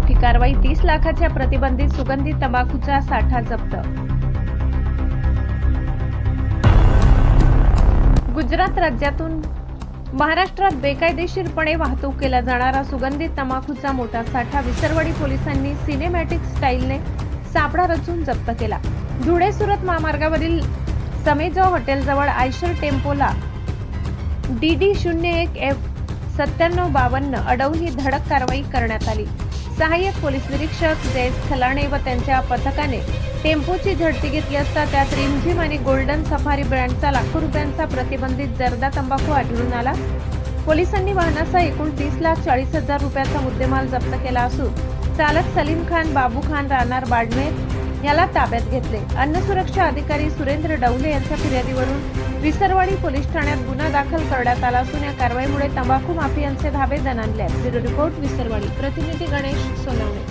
मोठी कारवाई, 30 लाखाच्या प्रतिबंधित सुगंधी तंबाखूचा साठा जप्त। गुजरात राज्यातून महाराष्ट्रात बेकायदेशीरपणे वाहतूक केला जाणारा सुगंधित तंबाखूचा मोठा साठा विसरवाडी पोलिसांनी सिनेमॅटिक स्टाईलने सापळा रचून जप्त केला। धुळे सुरत महामार्गावरील समेजो हॉटेलजवळ आयशर टेम्पोला DD01F9752 अडवून ही धडक कारवाई करण्यात आली। सहाय्यक पोलीस निरीक्षक जयेश खलाणे व त्यांच्या पथकाने टेम्पोची झडती घेतली असता त्यात रिमझिम आणि गोल्डन सफारी ब्रँडचा लाखो रुपयांचा प्रतिबंधित जर्दा तंबाखू आढळून आला। पोलिसांनी वाहनासह एकूण 30,40,000 रुपयाचा मुद्देमाल जप्त केला असून चालक सलीम खान बाबू खान राहणार बाडमेर याला ताब्यात घेतले। अन्न सुरक्षा अधिकारी सुरेंद्र डवले यांच्या फिर्यादीवरून विसरवाडी पोलीस ठाण्यात गुन्हा दाखल करण्यात आला असून या कारवाईमुळे तंबाखू माफियांचे धाबे दणाणले आहेत। ब्युरो रिपोर्ट विसरवाडी, प्रतिनिधी गणेश सोनवणे।